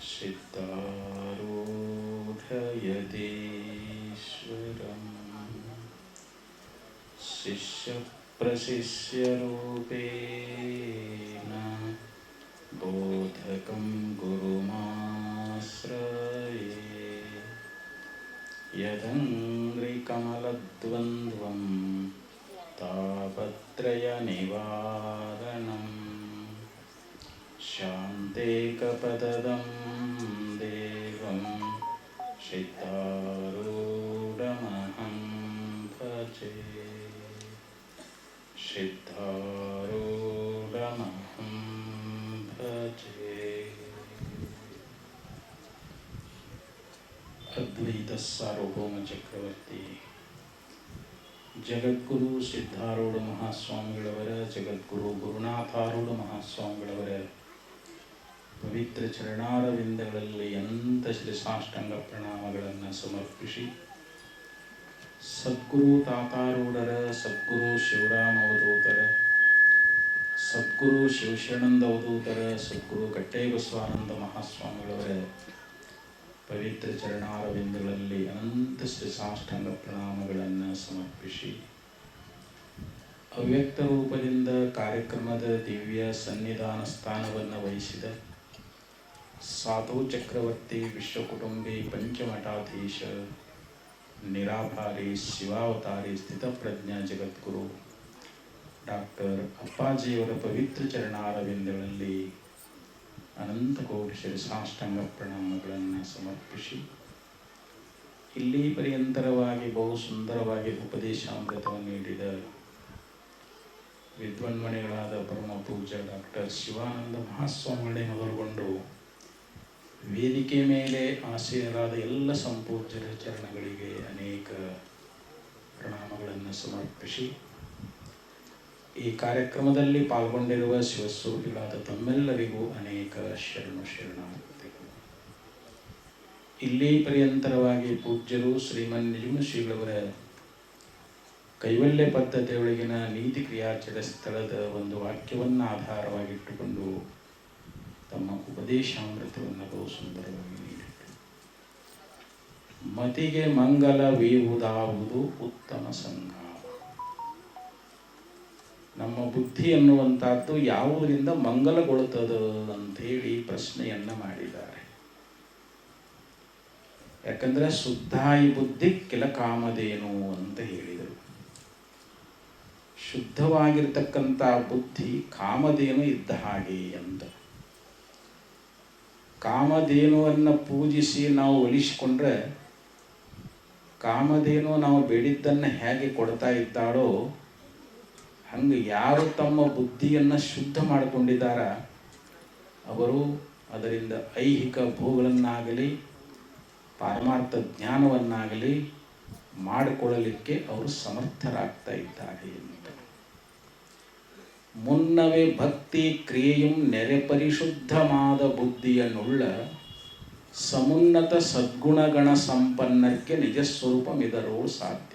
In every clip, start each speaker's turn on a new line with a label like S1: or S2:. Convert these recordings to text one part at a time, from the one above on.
S1: सिद्धारूढयतीश्वरम् शिष्यप्रशिष्यरूपेण बोधकं गुरुमाश्रये यदङ्घ्रिकमलद्वन्द्वं तापत्रयनिवारणम् शान्तेकपदं देवं सिद्धारूढमहं भजे सिद्धारूढमहं भजे। अद्वैत सार्वभौम ಚಕ್ರವರ್ತಿ ಜಗದ್ಗುರು ಸಿದ್ಧಾರೂಢ ಮಹಾಸ್ವಾಮಿಗಳವರ, ಜಗದ್ಗುರು ಗುರುನಾಥಾರೂಢ ಮಹಾಸ್ವಾಮಿಗಳವರ ಪವಿತ್ರ ಚರಣಾರವಿಂದಗಳಲ್ಲಿ ಅನಂತ ಶ್ರೀ ಸಾಷ್ಟಾಂಗ ಪ್ರಣಾಮಗಳನ್ನು ಸಮರ್ಪಿಸಿ, ಸದ್ಗುರು ತಾತಾರೂಢರ, ಸದ್ಗುರು ಶಿವರಾಮ ಅವಧೂತರ, ಸದ್ಗುರು ಶಿವಶರಣಂದ ಅವಧೂತರ, ಸದ್ಗುರು ಕಟ್ಟೇಬಸವಾನಂದ ಮಹಾಸ್ವಾಮಿಗಳವರ ಪವಿತ್ರ ಚರಣಾರವಿಂದಗಳಲ್ಲಿ ಅನಂತ ಶ್ರೀ ಸಾಷ್ಟಾಂಗ ಪ್ರಣಾಮಗಳನ್ನು ಸಮರ್ಪಿಸಿ, ಅವ್ಯಕ್ತ ರೂಪದಿಂದ ಕಾರ್ಯಕ್ರಮದ ದಿವ್ಯ ಸನ್ನಿಧಾನ ಸ್ಥಾನವನ್ನು ವಹಿಸಿದ ಸಾಧು ಚಕ್ರವರ್ತಿ ವಿಶ್ವಕುಟುಂಬಿ ಪಂಚಮಠಾಧೀಶ ನಿರಾಭಾರಿ ಶಿವಾವತಾರಿ ಸ್ಥಿತಪ್ರಜ್ಞ ಜಗದ್ಗುರು ಡಾಕ್ಟರ್ ಅಪ್ಪಾಜಿಯವರ ಪವಿತ್ರ ಚರಣಾರವಿಂದಗಳಲ್ಲಿ ಅನಂತ ಕೋಟಿ ಶ್ರೀ ಸಾಷ್ಟಾಂಗ ಪ್ರಣಾಮಗಳನ್ನು ಸಮರ್ಪಿಸಿ, ಇಲ್ಲಿ ಪರ್ಯಂತರವಾಗಿ ಬಹು ಸುಂದರವಾಗಿ ಉಪದೇಶಾಮೃತವನ್ನು ನೀಡಿದ ವಿದ್ವನ್ಮಣಿಗಳಾದ ಪರಮ ಪೂಜ್ಯ ಡಾಕ್ಟರ್ ಶಿವಾನಂದ ಮಹಾಸ್ವಾಮಿಗಳೇ ಮೊದಲುಗೊಂಡು ವೇದಿಕೆ ಮೇಲೆ ಆಸೀನರಾದ ಎಲ್ಲ ಸಂಪೂಜ್ಯರ ಚರಣಗಳಿಗೆ ಅನೇಕ ಪ್ರಣಾಮಗಳನ್ನು ಸಮರ್ಪಿಸಿ, ಈ ಕಾರ್ಯಕ್ರಮದಲ್ಲಿ ಪಾಲ್ಗೊಂಡಿರುವ ಶಿವಸ್ವರೂಪಿಗಳಾದ ತಮ್ಮೆಲ್ಲರಿಗೂ ಅನೇಕ ಶರಣಾರ್ಥಿಗಳು. ಇಲ್ಲಿ ಪರ್ಯಂತರವಾಗಿ ಪೂಜ್ಯರು ಶ್ರೀಮನ್ ನಿಜಗುಣಶ್ರೀಗಳವರ ಕೈವಲ್ಯ ಪದ್ಧತಿಯೊಳಗಿನ ನೀತಿ ಕ್ರಿಯಾಚರ ಸ್ಥಳದ ಒಂದು ವಾಕ್ಯವನ್ನು ಆಧಾರವಾಗಿಟ್ಟುಕೊಂಡು ತಮ್ಮ ಉಪದೇಶಾಮೃತವನ್ನು ಬಹು ಸುಂದರವಾಗಿ ನೀಡಿದರು. ಮತಿಗೆ ಮಂಗಲವೀವುದಾವುದು ಉತ್ತಮ ಸಂಘ. ನಮ್ಮ ಬುದ್ಧಿ ಅನ್ನುವಂಥದ್ದು ಯಾವುದರಿಂದ ಮಂಗಲಗೊಳ್ಳುತ್ತದೆ ಅಂಥೇಳಿ ಪ್ರಶ್ನೆಯನ್ನು ಮಾಡಿದ್ದಾರೆ. ಯಾಕಂದರೆ ಶುದ್ಧಾಯಿ ಬುದ್ಧಿ ಕೆಲ ಕಾಮಧೇನು ಅಂತ ಹೇಳಿದರು. ಶುದ್ಧವಾಗಿರ್ತಕ್ಕಂಥ ಬುದ್ಧಿ ಕಾಮಧೇನು ಇದ್ದ ಹಾಗೆ ಅಂತ. ಕಾಮಧೇನುವನ್ನು ಪೂಜಿಸಿ ನಾವು ಒಲಿಸಿಕೊಂಡ್ರೆ ಕಾಮಧೇನು ನಾವು ಬೇಡಿದ್ದನ್ನು ಹೇಗೆ ಕೊಡ್ತಾ ಇದ್ದಾಳೋ ಹಂಗೆ ಯಾರು ತಮ್ಮ ಬುದ್ಧಿಯನ್ನು ಶುದ್ಧ ಮಾಡಿಕೊಂಡಿದ್ದಾರ ಅವರು ಅದರಿಂದ ಐಹಿಕ ಭೋಗಗಳನ್ನಾಗಲಿ ಪಾರಮಾರ್ಥ ಜ್ಞಾನವನ್ನಾಗಲಿ ಮಾಡಿಕೊಳ್ಳಲಿಕ್ಕೆ ಅವರು ಸಮರ್ಥರಾಗ್ತಾ ಇದ್ದಾರೆ ಅಂತ. ಮುನ್ನವೇ ಭಕ್ತಿ ಕ್ರಿಯೆಯು ನೆರೆ ಪರಿಶುದ್ಧವಾದ ಬುದ್ಧಿಯನ್ನುಳ್ಳ ಸಮುನ್ನತ ಸದ್ಗುಣಗಣ ಸಂಪನ್ನಕ್ಕೆ ನಿಜ ಸ್ವರೂಪಮಿದರೋ ಸಾಧ್ಯ.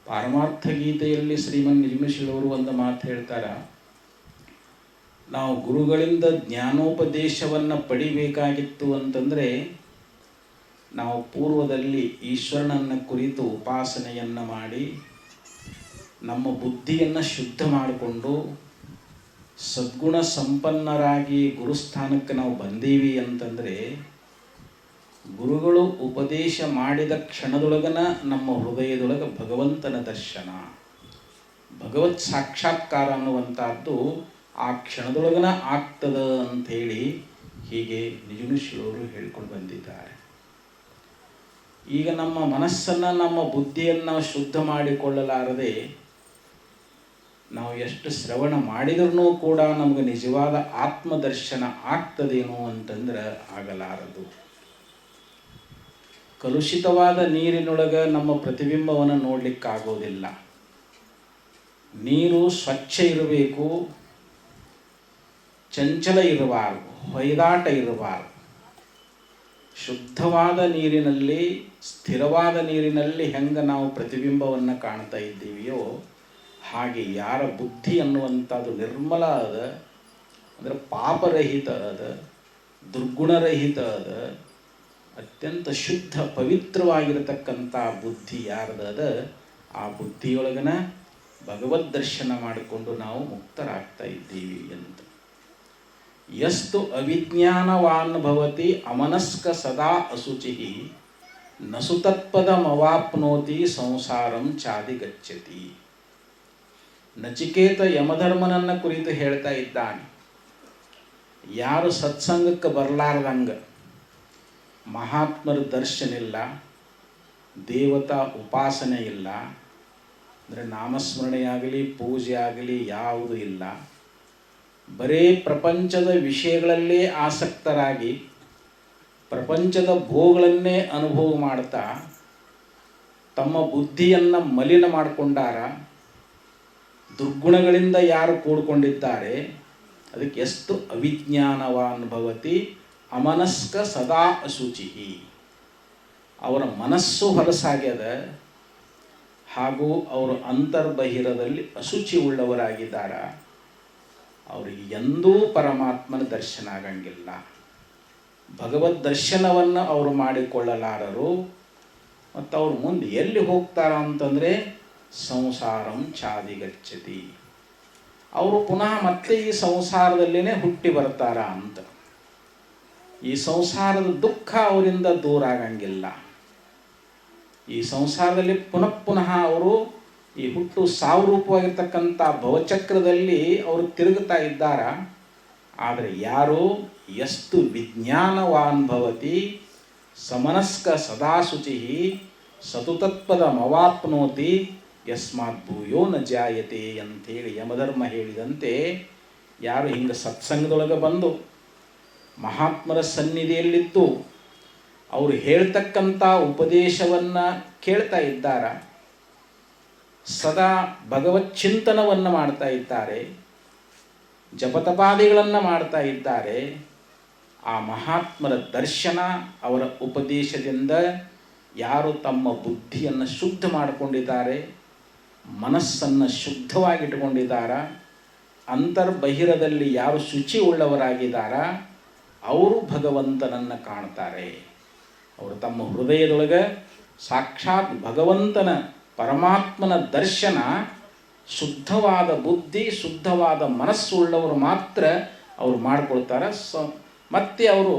S1: ಪಾರಮಾರ್ಥ ಗೀತೆಯಲ್ಲಿ ಶ್ರೀಮನ್ ನಿಜಗುಣಶ್ರೀಗಳವರು ಒಂದು ಮಾತು ಹೇಳ್ತಾರ, ನಾವು ಗುರುಗಳಿಂದ ಜ್ಞಾನೋಪದೇಶವನ್ನು ಪಡಿಬೇಕಾಗಿತ್ತು ಅಂತಂದರೆ ನಾವು ಪೂರ್ವದಲ್ಲಿ ಈಶ್ವರನನ್ನು ಕುರಿತು ಉಪಾಸನೆಯನ್ನು ಮಾಡಿ ನಮ್ಮ ಬುದ್ಧಿಯನ್ನು ಶುದ್ಧ ಮಾಡಿಕೊಂಡು ಸದ್ಗುಣ ಸಂಪನ್ನರಾಗಿ ಗುರುಸ್ಥಾನಕ್ಕೆ ನಾವು ಬಂದೀವಿ ಅಂತಂದರೆ ಗುರುಗಳು ಉಪದೇಶ ಮಾಡಿದ ಕ್ಷಣದೊಳಗನ ನಮ್ಮ ಹೃದಯದೊಳಗೆ ಭಗವಂತನ ದರ್ಶನ, ಭಗವತ್ ಸಾಕ್ಷಾತ್ಕಾರ ಅನ್ನುವಂಥದ್ದು ಆ ಕ್ಷಣದೊಳಗನ ಆಗ್ತದ ಅಂಥೇಳಿ ಹೀಗೆ ನಿಜಗುಣಶ್ರೀಯವರು ಹೇಳ್ಕೊಂಡು ಬಂದಿದ್ದಾರೆ. ಈಗ ನಮ್ಮ ಮನಸ್ಸನ್ನು ನಮ್ಮ ಬುದ್ಧಿಯನ್ನು ನಾವು ಶುದ್ಧ ಮಾಡಿಕೊಳ್ಳಲಾರದೆ ನಾವು ಎಷ್ಟು ಶ್ರವಣ ಮಾಡಿದ್ರೂ ಕೂಡ ನಮಗೆ ನಿಜವಾದ ಆತ್ಮದರ್ಶನ ಆಗ್ತದೇನೋ ಅಂತಂದ್ರೆ ಆಗಲಾರದು. ಕಲುಷಿತವಾದ ನೀರಿನೊಳಗೆ ನಮ್ಮ ಪ್ರತಿಬಿಂಬವನ್ನು ನೋಡಲಿಕ್ಕಾಗೋದಿಲ್ಲ. ನೀರು ಸ್ವಚ್ಛ ಇರಬೇಕು, ಚಂಚಲ ಇರಬಾರ್ದು, ಹೊಯ್ದಾಟ ಇರಬಾರ್ದು. ಶುದ್ಧವಾದ ನೀರಿನಲ್ಲಿ, ಸ್ಥಿರವಾದ ನೀರಿನಲ್ಲಿ ಹೆಂಗೆ ನಾವು ಪ್ರತಿಬಿಂಬವನ್ನು ಕಾಣ್ತಾ ಇದ್ದೀವಿಯೋ ಹಾಗೆ ಯಾರ ಬುದ್ಧಿ ಅನ್ನುವಂಥದ್ದು ನಿರ್ಮಲ ಅದ, ಅಂದರೆ ಪಾಪರಹಿತ ಅದ, ದುರ್ಗುಣರಹಿತದ ಅತ್ಯಂತ ಶುದ್ಧ ಪವಿತ್ರವಾಗಿರತಕ್ಕಂಥ ಬುದ್ಧಿ ಯಾರ್ದದ ಆ ಬುದ್ಧಿಯೊಳಗನ ಭಗವದ್ ದರ್ಶನ ಮಾಡಿಕೊಂಡು ನಾವು ಮುಕ್ತರಾಗ್ತಾ ಇದ್ದೀವಿ ಅಂತ. ಯಸ್ತು ಅವಿಜ್ಞಾನವಾನ್ ಭವತಿ ಅಮನಸ್ಕ ಸದಾ ಅಶುಚಿ ನಸು ತತ್ಪದಮವಾಪ್ನೋತಿ ಸಂಸಾರಂ ಚಾದಿಗಚ್ಚತಿ. ನಚಿಕೇತ ಯಮಧರ್ಮನನ್ನ ಕುರಿತು ಹೇಳ್ತಾ ಇದ್ದಾನೆ. ಯಾರು ಸತ್ಸಂಗಕ್ಕೆ ಬರಲಾರ್ದಂಗ ಮಹಾತ್ಮರ ದರ್ಶನ ಇಲ್ಲ, ದೇವತಾ ಉಪಾಸನೆ ಇಲ್ಲ, ಅಂದರೆ ನಾಮಸ್ಮರಣೆಯಾಗಲಿ ಪೂಜೆ ಆಗಲಿ ಯಾವುದೂ ಇಲ್ಲ, ಬರೇ ಪ್ರಪಂಚದ ವಿಷಯಗಳಲ್ಲೇ ಆಸಕ್ತರಾಗಿ ಪ್ರಪಂಚದ ಭೋಗಗಳನ್ನೇ ಅನುಭವ ಮಾಡ್ತಾ ತಮ್ಮ ಬುದ್ಧಿಯನ್ನು ಮಲಿನ ಮಾಡಿಕೊಂಡಾರ, ದುರ್ಗುಣಗಳಿಂದ ಯಾರು ಕೂಡಿಕೊಂಡಿದ್ದಾರೆ ಅದಕ್ಕೆ ಎಷ್ಟು ಅವಿಜ್ಞಾನವಾನ್ ಭವತಿ ಅಮನಸ್ಕ ಸದಾ ಅಶುಚಿ. ಅವರ ಮನಸ್ಸು ಹೊಲಸಾಗ್ಯದ, ಹಾಗೂ ಅವರು ಅಂತರ್ಬಹಿರದಲ್ಲಿ ಅಶುಚಿ ಉಳ್ಳವರಾಗಿದ್ದಾರೆ. ಅವರಿಗೆ ಎಂದೂ ಪರಮಾತ್ಮನ ದರ್ಶನ ಆಗಂಗಿಲ್ಲ. ಭಗವದ್ ದರ್ಶನವನ್ನು ಅವರು ಮಾಡಿಕೊಳ್ಳಲಾರರು. ಮತ್ತು ಅವ್ರು ಮುಂದೆ ಎಲ್ಲಿ ಹೋಗ್ತಾರ ಅಂತಂದರೆ ಸಂಸಾರಂ ಚಾದಿಗಚ್ಚತಿ. ಅವರು ಪುನಃ ಮತ್ತೆ ಈ ಸಂಸಾರದಲ್ಲೇ ಹುಟ್ಟಿ ಬರ್ತಾರ ಅಂತ. ಈ ಸಂಸಾರದ ದುಃಖ ಅವರಿಂದ ದೂರ ಆಗಂಗಿಲ್ಲ. ಈ ಸಂಸಾರದಲ್ಲಿ ಪುನಃ ಪುನಃ ಅವರು ಈ ಹುಟ್ಟು ಸಾವು ರೂಪವಾಗಿರ್ತಕ್ಕಂಥ ಭವಚಕ್ರದಲ್ಲಿ ಅವರು ತಿರುಗುತ್ತಾ ಇದ್ದಾರ. ಆದರೆ ಯಾರು ಎಷ್ಟು ವಿಜ್ಞಾನವಾನ್ ಭವತಿ ಸಮನಸ್ಕ ಸದಾ ಶುಚಿ ಸತುತತ್ಪದಮವಾಪ್ನೋತಿ ಯಸ್ಮಾತ್ ಭೂಯೋ ನ ಜಾಯತೆ ಅಂಥೇಳಿ ಯಮಧರ್ಮ ಹೇಳಿದಂತೆ, ಯಾರು ಹಿಂಗೆ ಸತ್ಸಂಗದೊಳಗೆ ಬಂದು ಮಹಾತ್ಮರ ಸನ್ನಿಧಿಯಲ್ಲಿದ್ದು ಅವರು ಹೇಳ್ತಕ್ಕಂಥ ಉಪದೇಶವನ್ನು ಕೇಳ್ತಾ ಇದ್ದಾರ, ಸದಾ ಭಗವತ್ ಚಿಂತನವನ್ನು ಮಾಡ್ತಾ ಇದ್ದಾರೆ, ಜಪತಪಾದಿಗಳನ್ನು ಮಾಡ್ತಾ ಇದ್ದಾರೆ, ಆ ಮಹಾತ್ಮರ ದರ್ಶನ ಅವರ ಉಪದೇಶದಿಂದ ಯಾರು ತಮ್ಮ ಬುದ್ಧಿಯನ್ನು ಶುದ್ಧ ಮಾಡಿಕೊಂಡಿದ್ದಾರೆ, ಮನಸ್ಸನ್ನು ಶುದ್ಧವಾಗಿಟ್ಟುಕೊಂಡಿದ್ದಾರ, ಅಂತರ್ಬಹಿರದಲ್ಲಿ ಯಾರು ಶುಚಿ ಉಳ್ಳವರಾಗಿದ್ದಾರ ಅವರು ಭಗವಂತನನ್ನು ಕಾಣ್ತಾರೆ. ಅವರು ತಮ್ಮ ಹೃದಯದೊಳಗೆ ಸಾಕ್ಷಾತ್ ಭಗವಂತನ ಪರಮಾತ್ಮನ ದರ್ಶನ, ಶುದ್ಧವಾದ ಬುದ್ಧಿ ಶುದ್ಧವಾದ ಮನಸ್ಸು ಉಳ್ಳವರು ಮಾತ್ರ ಅವರು ಮಾಡಿಕೊಳ್ತಾರೆ. ಮತ್ತೆ ಅವರು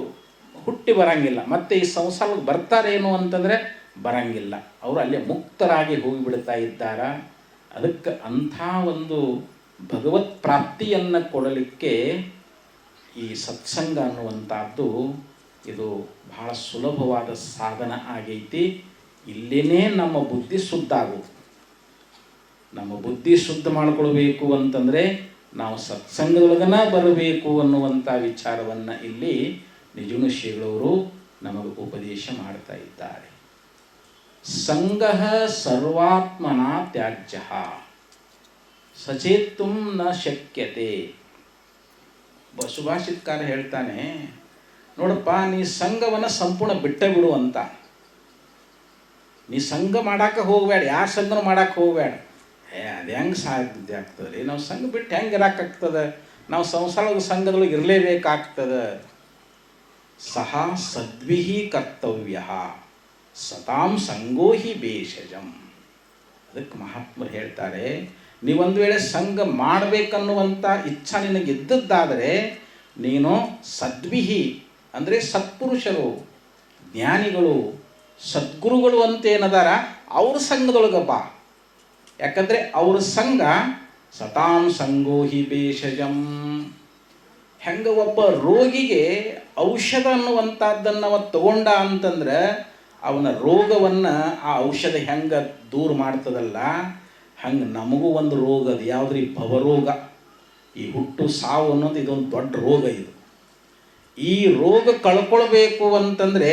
S1: ಹುಟ್ಟಿ ಬರಂಗಿಲ್ಲ, ಮತ್ತೆ ಈ ಸಂಸಾರಕ್ಕೆ ಬರ್ತಾರೇನು ಅಂತಂದರೆ ಬರಂಗಿಲ್ಲ. ಅವರು ಅಲ್ಲೇ ಮುಕ್ತರಾಗಿ ಹೋಗಿಬಿಡ್ತಾ ಇದ್ದಾರೆ. ಅದಕ್ಕೆ ಅಂಥ ಒಂದು ಭಗವತ್ ಪ್ರಾಪ್ತಿಯನ್ನು ಕೊಡಲಿಕ್ಕೆ ಈ ಸತ್ಸಂಗ ಅನ್ನುವಂಥದ್ದು ಇದು ಬಹಳ ಸುಲಭವಾದ ಸಾಧನ ಆಗೈತಿ. ಇಲ್ಲೇನೇ ನಮ್ಮ ಬುದ್ಧಿ ಶುದ್ಧ ಆಗೋದು. ನಮ್ಮ ಬುದ್ಧಿ ಶುದ್ಧ ಮಾಡಿಕೊಳ್ಬೇಕು ಅಂತಂದರೆ ನಾವು ಸತ್ಸಂಗದೊಳಗನ ಬರಬೇಕು ಅನ್ನುವಂಥ ವಿಚಾರವನ್ನು ಇಲ್ಲಿ ನಿಜಗುಣ ಶ್ರೀಗಳವರು ನಮಗೆ ಉಪದೇಶ ಮಾಡ್ತಾ ಇದ್ದಾರೆ. ಸಂಗಃ ಸರ್ವಾತ್ಮನ ತ್ಯಾಜ್ಯ ಸಚೇತುಂ ನ ಶಕ್ಯತೆ. ಸುಭಾಷಿತಕಾರ ಹೇಳ್ತಾನೆ, ನೋಡಪ್ಪ, ನೀ ಸಂಘವನ್ನು ಸಂಪೂರ್ಣ ಬಿಟ್ಟೇ ಬಿಡು ಅಂತ. ನೀ ಸಂಘ ಮಾಡಕ್ಕೆ ಹೋಗಬೇಡ, ಯಾರ ಸಂಘನೂ ಮಾಡಕ್ಕೆ ಹೋಗಬೇಡ. ಅದು ಹೆಂಗೆ ಸಾಧ್ಯ ಆಗ್ತದೆ ರೀ? ನಾವು ಸಂಘ ಬಿಟ್ಟು ಹೆಂಗೆ ಇರೋಕ್ಕಾಗ್ತದೆ? ನಾವು ಸಂಸಾರದ ಸಂಘದೊಳಗೆ ಇರಲೇಬೇಕಾಗ್ತದೆ. ಸಹ ಸದ್ವಿಹಿ ಕರ್ತವ್ಯ ಸತಾಂ ಸಂಗೋ ಹಿ ಭೇಷಜಂ. ಅದಕ್ಕೆ ಮಹಾತ್ಮರು ಹೇಳ್ತಾರೆ, ನೀವೊಂದು ವೇಳೆ ಸಂಘ ಮಾಡಬೇಕನ್ನುವಂಥ ಇಚ್ಛಾ ನಿನಗೆ ಇದ್ದದ್ದಾದರೆ ನೀನು ಸದ್ವಿಹಿ ಅಂದರೆ ಸತ್ಪುರುಷರು, ಜ್ಞಾನಿಗಳು, ಸದ್ಗುರುಗಳು ಅಂತೇನದಾರ ಅವ್ರ ಸಂಘದೊಳಗೆ ಬಾ. ಯಾಕಂದರೆ ಅವ್ರ ಸಂಘ ಸತಾಂ ಸಂಗೋ ಹಿ ಭೇಷಜಂ. ಹೆಂಗೆ ಒಬ್ಬ ರೋಗಿಗೆ ಔಷಧ ಅನ್ನುವಂಥದ್ದನ್ನು ಅವ ತಗೊಂಡ ಅಂತಂದ್ರೆ ಅವನ ರೋಗವನ್ನು ಆ ಔಷಧ ಹೆಂಗೆ ದೂರ ಮಾಡ್ತದಲ್ಲ, ಹಂಗೆ ನಮಗೂ ಒಂದು ರೋಗ ಅದು. ಯಾವುದ್ರಿ? ಭವರೋಗ. ಈ ಹುಟ್ಟು ಸಾವು ಅನ್ನೋದು ಇದೊಂದು ದೊಡ್ಡ ರೋಗ. ಇದು ಈ ರೋಗ ಕಳ್ಕೊಳ್ಬೇಕು ಅಂತಂದರೆ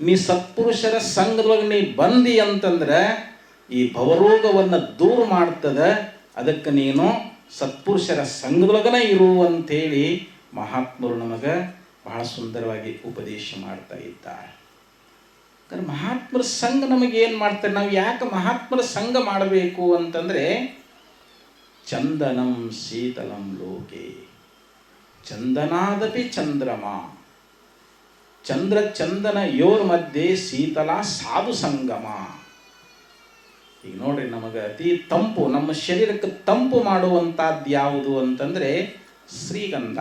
S1: ನೀ ಸತ್ಪುರುಷರ ಸಂಘದೊಳಗೆ ನೀ ಬಂದಿ ಅಂತಂದ್ರೆ ಈ ಭವರೋಗವನ್ನು ದೂರ ಮಾಡ್ತದೆ. ಅದಕ್ಕೆ ನೀನು ಸತ್ಪುರುಷರ ಸಂಘದೊಳಗನೇ ಇರು ಅಂಥೇಳಿ ಮಹಾತ್ಮರು ನಮಗೆ ಬಹಳ ಸುಂದರವಾಗಿ ಉಪದೇಶ ಮಾಡ್ತಾ ಇದ್ದಾರೆ. ಯಾಕಂದ್ರೆ ಮಹಾತ್ಮರ ಸಂಘ ನಮಗೆ ಏನು ಮಾಡ್ತಾರೆ? ನಾವು ಯಾಕೆ ಮಹಾತ್ಮರ ಸಂಘ ಮಾಡಬೇಕು ಅಂತಂದರೆ, ಚಂದನಂ ಶೀತಲಂ ಲೋಕೆ ಚಂದನಾದಪಿ ಚಂದ್ರಮ ಚಂದ್ರ ಚಂದನ ಯೋರ್ ಮಧ್ಯೆ ಶೀತಲ ಸಾಧು ಸಂಗಮ. ಈಗ ನೋಡ್ರಿ, ನಮಗೆ ಅತಿ ತಂಪು, ನಮ್ಮ ಶರೀರಕ್ಕೆ ತಂಪು ಮಾಡುವಂಥದ್ದು ಯಾವುದು ಅಂತಂದರೆ ಶ್ರೀಗಂಧ.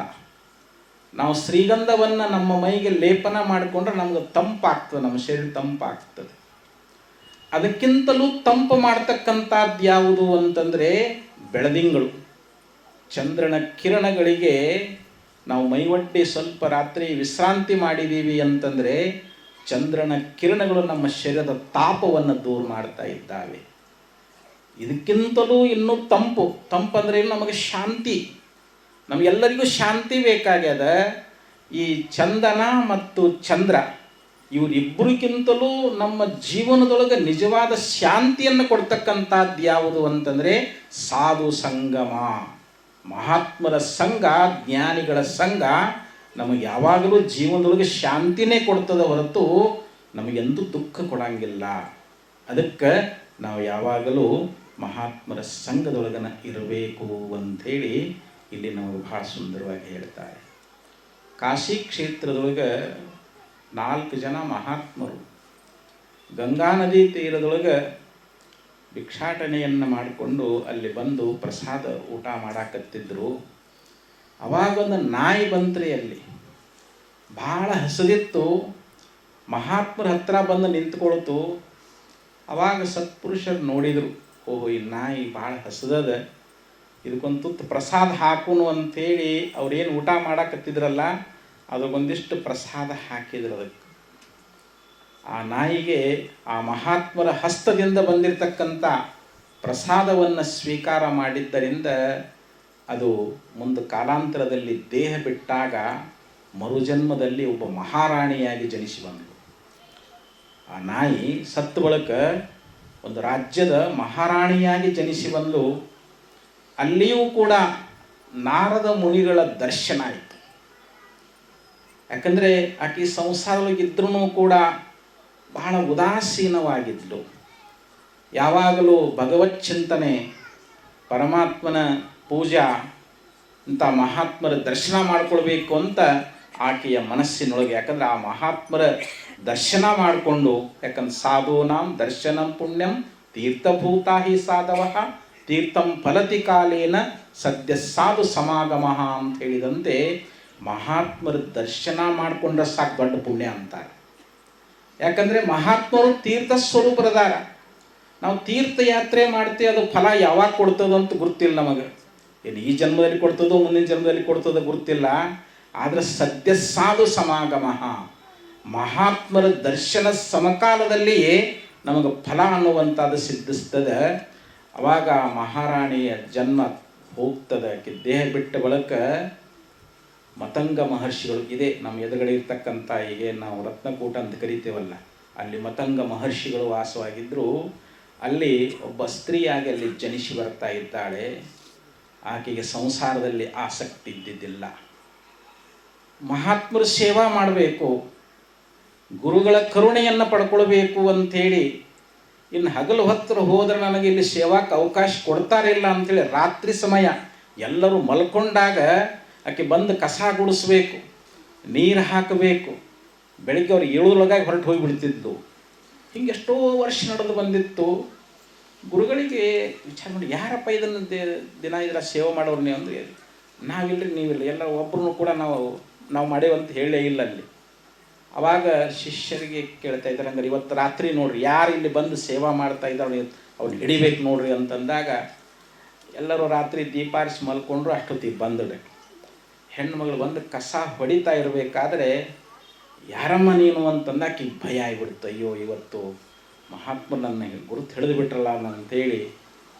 S1: ನಾವು ಶ್ರೀಗಂಧವನ್ನು ನಮ್ಮ ಮೈಗೆ ಲೇಪನ ಮಾಡಿಕೊಂಡ್ರೆ ನಮ್ಗೆ ತಂಪಾಗ್ತದೆ, ನಮ್ಮ ಶರೀರ ತಂಪಾಗ್ತದೆ. ಅದಕ್ಕಿಂತಲೂ ತಂಪು ಮಾಡ್ತಕ್ಕಂಥದ್ದು ಯಾವುದು ಅಂತಂದರೆ ಬೆಳದಿಂಗಳು. ಚಂದ್ರನ ಕಿರಣಗಳಿಗೆ ನಾವು ಮೈವಡ್ಡಿ ಸ್ವಲ್ಪ ರಾತ್ರಿ ವಿಶ್ರಾಂತಿ ಮಾಡಿದ್ದೀವಿ ಅಂತಂದರೆ ಚಂದ್ರನ ಕಿರಣಗಳು ನಮ್ಮ ಶರೀರದ ತಾಪವನ್ನು ದೂರ ಮಾಡ್ತಾ ಇದ್ದಾವೆ. ಇದಕ್ಕಿಂತಲೂ ಇನ್ನೂ ತಂಪಂದ್ರೆ ನಮಗೆ ಶಾಂತಿ. ನಮಗೆಲ್ಲರಿಗೂ ಶಾಂತಿ ಬೇಕಾಗ್ಯದ. ಈ ಚಂದನ ಮತ್ತು ಚಂದ್ರ ಇವರಿಬ್ಬರಿಗಿಂತಲೂ ನಮ್ಮ ಜೀವನದೊಳಗೆ ನಿಜವಾದ ಶಾಂತಿಯನ್ನು ಕೊಡ್ತಕ್ಕಂಥದ್ದು ಯಾವುದು ಅಂತಂದರೆ ಸಾಧು ಸಂಗಮ. ಮಹಾತ್ಮರ ಸಂಘ, ಜ್ಞಾನಿಗಳ ಸಂಘ ನಮಗೆ ಯಾವಾಗಲೂ ಜೀವನದೊಳಗೆ ಶಾಂತಿನೇ ಕೊಡ್ತದೆ ಹೊರತು ನಮಗೆಂದೂ ದುಃಖ ಕೊಡಂಗಿಲ್ಲ. ಅದಕ್ಕೆ ನಾವು ಯಾವಾಗಲೂ ಮಹಾತ್ಮರ ಸಂಘದೊಳಗನ ಇರಬೇಕು ಅಂಥೇಳಿ ಇಲ್ಲಿ ನಮಗೆ ಭಾಳ ಸುಂದರವಾಗಿ ಹೇಳ್ತಾರೆ. ಕಾಶಿ ಕ್ಷೇತ್ರದೊಳಗೆ 4 ಜನ ಮಹಾತ್ಮರು ಗಂಗಾ ನದಿ ತೀರದೊಳಗೆ ಭಿಕ್ಷಾಟನೆಯನ್ನು ಮಾಡಿಕೊಂಡು ಅಲ್ಲಿ ಬಂದು ಪ್ರಸಾದ ಊಟ ಮಾಡಾಕತ್ತಿದ್ರು. ಅವಾಗೊಂದು ನಾಯಿ ಬಂತ್ರಿ, ಅಲ್ಲಿ ಭಾಳ ಹಸಿದಿತ್ತು. ಮಹಾತ್ಮರ ಹತ್ರ ಬಂದು ನಿಂತ್ಕೊಳ್ತು. ಅವಾಗ ಸತ್ಪುರುಷರು ನೋಡಿದರು, ಓಹೋ ಈ ನಾಯಿ ಭಾಳ ಹಸಿದದ, ಇದಕ್ಕೊಂದು ತುತ್ತು ಪ್ರಸಾದ ಹಾಕೋನು ಅಂಥೇಳಿ ಅವ್ರೇನು ಊಟ ಮಾಡಾಕತ್ತಿದ್ರಲ್ಲ ಅದಕ್ಕೊಂದಿಷ್ಟು ಪ್ರಸಾದ ಹಾಕಿದ್ರು. ಅದಕ್ಕೆ ಆ ನಾಯಿಗೆ ಆ ಮಹಾತ್ಮರ ಹಸ್ತದಿಂದ ಬಂದಿರತಕ್ಕಂಥ ಪ್ರಸಾದವನ್ನು ಸ್ವೀಕಾರ ಮಾಡಿದ್ದರಿಂದ ಅದು ಮುಂದೆ ಕಾಲಾಂತರದಲ್ಲಿ ದೇಹ ಬಿಟ್ಟಾಗ ಮರುಜನ್ಮದಲ್ಲಿ ಒಬ್ಬ ಮಹಾರಾಣಿಯಾಗಿ ಜನಿಸಿ ಬಂದಳು. ಆ ನಾಯಿ ಸತ್ತ ಬಳಿಕ ಒಂದು ರಾಜ್ಯದ ಮಹಾರಾಣಿಯಾಗಿ ಜನಿಸಿ ಬಂದು ಅಲ್ಲಿಯೂ ಕೂಡ ನಾರದ ಮುನಿಗಳ ದರ್ಶನ ಆಯಿತು. ಯಾಕಂದರೆ ಆಕೆ ಸಂಸಾರದೊಳಗಿದ್ರೂ ಕೂಡ ಬಹಳ ಉದಾಸೀನವಾಗಿದ್ಲು. ಯಾವಾಗಲೂ ಭಗವತ್ ಚಿಂತನೆ, ಪರಮಾತ್ಮನ ಪೂಜಾ, ಇಂಥ ಮಹಾತ್ಮರ ದರ್ಶನ ಮಾಡ್ಕೊಳ್ಬೇಕು ಅಂತ ಆಕೆಯ ಮನಸ್ಸಿನೊಳಗೆ. ಯಾಕಂದರೆ ಆ ಮಹಾತ್ಮರ ದರ್ಶನ ಮಾಡಿಕೊಂಡು, ಯಾಕಂದ್ರೆ ಸಾಧೂನಾಂ ದರ್ಶನಂ ಪುಣ್ಯಂ ತೀರ್ಥಭೂತಾ ಹಿ ಸಾಧವ ತೀರ್ಥಂ ಫಲತಿ ಕಾಲೇನ ಸದ್ಯ ಸಾಧು ಸಮಾಗಮ ಅಂತ ಹೇಳಿದಂತೆ ಮಹಾತ್ಮರ ದರ್ಶನ ಮಾಡಿಕೊಂಡ್ರೆ ಸಾಕು ದೊಡ್ಡ ಪುಣ್ಯ ಅಂತಾರೆ. ಯಾಕಂದರೆ ಮಹಾತ್ಮರು ತೀರ್ಥ ಸ್ವರೂಪರದಾರ. ನಾವು ತೀರ್ಥಯಾತ್ರೆ ಮಾಡ್ತೀವಿ, ಅದು ಫಲ ಯಾವಾಗ ಕೊಡ್ತದಂತ ಗೊತ್ತಿಲ್ಲ ನಮಗೆ. ಏನು ಈ ಜನ್ಮದಲ್ಲಿ ಕೊಡ್ತದೋ ಮುಂದಿನ ಜನ್ಮದಲ್ಲಿ ಕೊಡ್ತದೋ ಗೊತ್ತಿಲ್ಲ. ಆದರೆ ಸದ್ಯ ಸಾಧು ಸಮಾಗಮ, ಮಹಾತ್ಮರ ದರ್ಶನ ಸಮಕಾಲದಲ್ಲಿಯೇ ನಮಗೆ ಫಲ ಅನ್ನುವಂಥದ್ದು ಸಿದ್ಧಿಸ್ತದೆ. ಅವಾಗ ಮಹಾರಾಣಿಯ ಜನ್ಮ ಹೋಗ್ತದೆ. ದೇಹ ಬಿಟ್ಟ ಬಳಿಕ ಮತಂಗ ಮಹರ್ಷಿಗಳು, ಇದೇ ನಮ್ಮ ಎದುರುಗಡೆ ಇರ್ತಕ್ಕಂಥ ಹೀಗೆ ನಾವು ರತ್ನಕೂಟ ಅಂತ ಕರಿತೇವಲ್ಲ, ಅಲ್ಲಿ ಮತಂಗ ಮಹರ್ಷಿಗಳು ವಾಸವಾಗಿದ್ದರು. ಅಲ್ಲಿ ಒಬ್ಬ ಸ್ತ್ರೀಯಾಗಿ ಅಲ್ಲಿ ಜನಿಸಿ ಬರ್ತಾ ಇದ್ದಾಳೆ. ಆಕೆಗೆ ಸಂಸಾರದಲ್ಲಿ ಆಸಕ್ತಿ ಇದ್ದಿದ್ದಿಲ್ಲ. ಮಹಾತ್ಮರು ಸೇವಾ ಮಾಡಬೇಕು, ಗುರುಗಳ ಕರುಣೆಯನ್ನು ಪಡ್ಕೊಳ್ಬೇಕು ಅಂಥೇಳಿ, ಇನ್ನು ಹಗಲು ಹೊತ್ತು ಹೋದರೆ ನನಗೆ ಇಲ್ಲಿ ಸೇವಾಕ್ಕೆ ಅವಕಾಶ ಕೊಡ್ತಾರಿಲ್ಲ ಅಂಥೇಳಿ ರಾತ್ರಿ ಸಮಯ ಎಲ್ಲರೂ ಮಲ್ಕೊಂಡಾಗ ಆಕೆ ಬಂದು ಕಸ ಗುಡಿಸ್ಬೇಕು, ನೀರು ಹಾಕಬೇಕು. ಬೆಳಿಗ್ಗೆ ಅವ್ರು 7 ಹೊರಟು ಹೋಗಿಬಿಡ್ತಿದ್ದು. ಹಿಂಗೆಷ್ಟೋ ವರ್ಷ ನಡೆದು ಬಂದಿತ್ತು. ಗುರುಗಳಿಗೆ ವಿಚಾರ ಮಾಡಿ, ಯಾರಪ್ಪ ಇದನ್ನು ದಿನ ಇದರ ಸೇವೆ ಮಾಡೋರು ನೀವು ಅಂದರೆ, ನಾವಿಲ್ಲರಿ ನೀವಿಲ್ಲ, ಎಲ್ಲ ಒಬ್ಬರೂ ಕೂಡ ನಾವು ಮಾಡೇವಂತ ಹೇಳೇ ಇಲ್ಲ ಅಲ್ಲಿ. ಅವಾಗ ಶಿಷ್ಯರಿಗೆ ಕೇಳ್ತಾ ಇದ್ದಾರೆ, ಹಂಗಾರೆ ಇವತ್ತು ರಾತ್ರಿ ನೋಡ್ರಿ ಯಾರು ಇಲ್ಲಿ ಬಂದು ಸೇವಾ ಮಾಡ್ತಾ ಇದ್ದಾರೆ ಅವ್ರು ಹಿಡಿಬೇಕು ನೋಡ್ರಿ ಅಂತಂದಾಗ ಎಲ್ಲರೂ ರಾತ್ರಿ ದೀಪಾರಿಸಿ ಮಲ್ಕೊಂಡ್ರು. ಅಷ್ಟೊತ್ತಿಗೆ ಬಂದಳು ಹೆಣ್ಣು ಮಗಳು. ಬಂದು ಕಸ ಹೊಡಿತಾ ಇರಬೇಕಾದ್ರೆ, ಯಾರಮ್ಮ ನೀನು ಅಂತಂದು ಆಕೆಗೆ ಭಯ ಆಗಿಬಿಡ್ತು. ಅಯ್ಯೋ ಇವತ್ತು ಮಹಾತ್ಮ ನನ್ನ ಗುರುತು ಹಿಡಿದು ಬಿಟ್ರಲ್ಲ ಅಂತೇಳಿ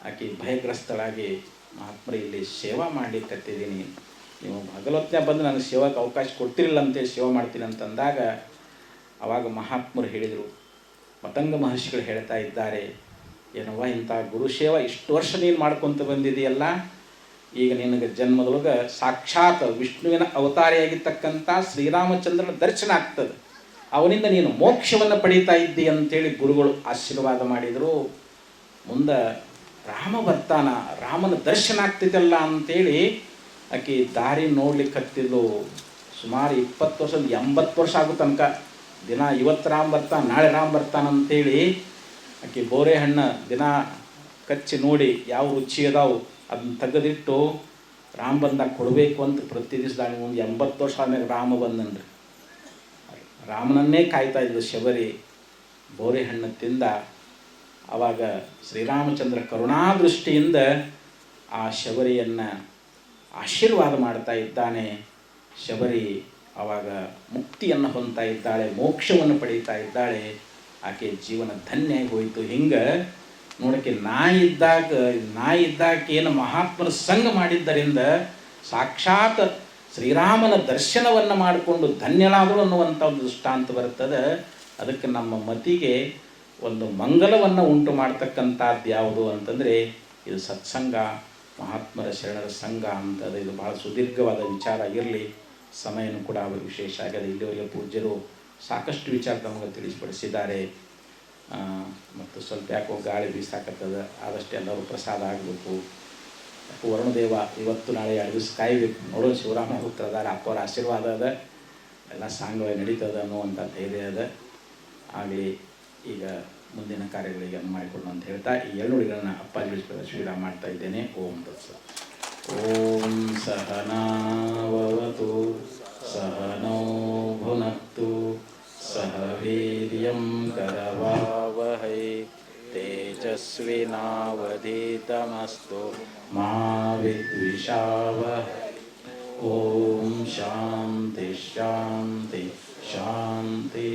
S1: ಆಕೆ ಭಯಗ್ರಸ್ತಳಾಗಿ, ಮಹಾತ್ಮರು ಇಲ್ಲಿ ಸೇವಾ ಮಾಡಲಿಕ್ಕತ್ತಿದ್ದೀನಿ, ನೀವು ಹಗಲೊತ್ತನೇ ಬಂದು ನನಗೆ ಸೇವಾಕ್ಕೆ ಅವಕಾಶ ಕೊಡ್ತಿರಲಿಲ್ಲ ಅಂತೇಳಿ ಸೇವೆ ಮಾಡ್ತೀನಿ ಅಂತಂದಾಗ ಆವಾಗ ಮಹಾತ್ಮರು ಹೇಳಿದರು, ಮತಂಗ ಮಹರ್ಷಿಗಳು ಹೇಳ್ತಾ ಇದ್ದಾರೆ, ಏನವ್ವ ಇಂಥ ಗುರುಸೇವಾ ಇಷ್ಟು ವರ್ಷ ನೀನು ಮಾಡ್ಕೊತ ಬಂದಿದೆಯಲ್ಲ, ಈಗ ನಿನಗೆ ಜನ್ಮದೊಳಗೆ ಸಾಕ್ಷಾತ್ ವಿಷ್ಣುವಿನ ಅವತಾರಿಯಾಗಿರ್ತಕ್ಕಂಥ ಶ್ರೀರಾಮಚಂದ್ರನ ದರ್ಶನ ಆಗ್ತದೆ, ಅವನಿಂದ ನೀನು ಮೋಕ್ಷವನ್ನು ಪಡೀತಾ ಇದ್ದಿ ಅಂತೇಳಿ ಗುರುಗಳು ಆಶೀರ್ವಾದ ಮಾಡಿದರು. ಮುಂದೆ ರಾಮ ಬರ್ತಾನ, ರಾಮನ ದರ್ಶನ ಆಗ್ತಿದ್ದಲ್ಲ ಅಂತೇಳಿ ಆಕೆ ದಾರಿ ನೋಡ್ಲಿಕ್ಕೆ ಹತ್ತಿದ್ಲು. ಸುಮಾರು 20 ವರ್ಷ 80 ವರ್ಷ ಆಗೋ ತನಕ ದಿನ ಇವತ್ತು ರಾಮ್ ಬರ್ತಾನೆ ನಾಳೆ ರಾಮ್ ಬರ್ತಾನಂತೇಳಿ ಆಕೆ ಬೋರೆ ಹಣ್ಣು ದಿನ ಕಚ್ಚಿ ನೋಡಿ ಯಾವ ರುಚಿ ಅದಾವು ಅದನ್ನ ತೆಗೆದಿಟ್ಟು ರಾಮ್ ಬಂದಾಗ ಕೊಡಬೇಕು ಅಂತ ಪ್ರತಿ ದಿವಸ ಒಂದು 80 ವರ್ಷ ಆದ್ಮೇಲೆ ರಾಮ ಬಂದನ್ರಿ. ರಾಮನನ್ನೇ ಕಾಯ್ತಾ ಇದ್ದು ಶಬರಿ ಬೋರೆ ಹಣ್ಣು ತಿಂದ. ಆವಾಗ ಶ್ರೀರಾಮಚಂದ್ರ ಕರುಣಾದೃಷ್ಟಿಯಿಂದ ಆ ಶಬರಿಯನ್ನು ಆಶೀರ್ವಾದ ಮಾಡ್ತಾ ಇದ್ದಾನೆ. ಶಬರಿ ಆವಾಗ ಮುಕ್ತಿಯನ್ನು ಹೊಂದ್ತಾ ಇದ್ದಾಳೆ, ಮೋಕ್ಷವನ್ನು ಪಡೀತಾ ಇದ್ದಾಳೆ. ಆಕೆ ಜೀವನ ಧನ್ಯ ಹೋಯಿತು. ಹಿಂಗೆ ನೋಡೋಕ್ಕೆ ನಾಯಿ ಇದ್ದಾಗ ಏನು ಮಹಾತ್ಮರ ಸಂಘ ಮಾಡಿದ್ದರಿಂದ ಸಾಕ್ಷಾತ್ ಶ್ರೀರಾಮನ ದರ್ಶನವನ್ನು ಮಾಡಿಕೊಂಡು ಧನ್ಯನಾದರು ಅನ್ನುವಂಥ ಒಂದು ದೃಷ್ಟಾಂತ ಬರ್ತದೆ. ಅದಕ್ಕೆ ನಮ್ಮ ಮತಿಗೆ ಒಂದು ಮಂಗಲವನ್ನು ಉಂಟು ಮಾಡ್ತಕ್ಕಂಥದ್ದು ಯಾವುದು ಅಂತಂದರೆ ಇದು ಸತ್ಸಂಗ, ಮಹಾತ್ಮರ ಶರಣರ ಸಂಘ ಅಂತದ. ಇದು ಭಾಳ ಸುದೀರ್ಘವಾದ ವಿಚಾರ ಇರಲಿ, ಸಮಯನೂ ಕೂಡ ವಿಶೇಷ ಆಗಿದೆ. ಇಲ್ಲಿವರೆಗೆ ಪೂಜ್ಯರು ಸಾಕಷ್ಟು ವಿಚಾರ ನಮಗೆ ತಿಳಿಸಿಪಡಿಸಿದ್ದಾರೆ. ಮತ್ತು ಸ್ವಲ್ಪ ಯಾಕೋ ಗಾಳಿ ಬೀಸಾಕತ್ತದ, ಆದಷ್ಟು ಎಲ್ಲರೂ ಪ್ರಸಾದ ಆಗಬೇಕು. ವರುಣದೇವ ಇವತ್ತು ನಾಳೆ 2 ದಿವಸ ಕಾಯಬೇಕು. ನೋಡೋ ಶಿವರಾಮ ಹೋಗ್ತದಾರ, ಅಪ್ಪರ ಆಶೀರ್ವಾದ ಅದ, ಎಲ್ಲ ಸಾಂಗವಾಗಿ ನಡೀತದ ಅನ್ನುವಂಥ ಧೈರ್ಯ ಅದ. ಆಗಲಿ, ಈಗ ಮುಂದಿನ ಕಾರ್ಯಗಳಿಗೆ ಮಾಡಿಕೊಡು ಅಂತ ಹೇಳ್ತಾ ಈ 2 ನುಡಿಗಳನ್ನು ಅಪ್ಪಾಜಿ ಶ್ರೀರಾಮ್ ಮಾಡ್ತಾ ಇದ್ದೇನೆ. ಓಂ ತತ್ಸತ್. ಓಂ ಸಹನಾವವತು ಸಹನೋ ಭುನಕ್ತು ಸಹ ವೀರ್ಯಂ ಕರವಾವಹೈ ತೇಜಸ್ವಿನಾವಧೀತಮಸ್ತು ಮಾ ವಿದ್ವಿಷಾವಹೈ. ಓಂ ಶಾಂತಿ ಶಾಂತಿ ಶಾಂತಿ.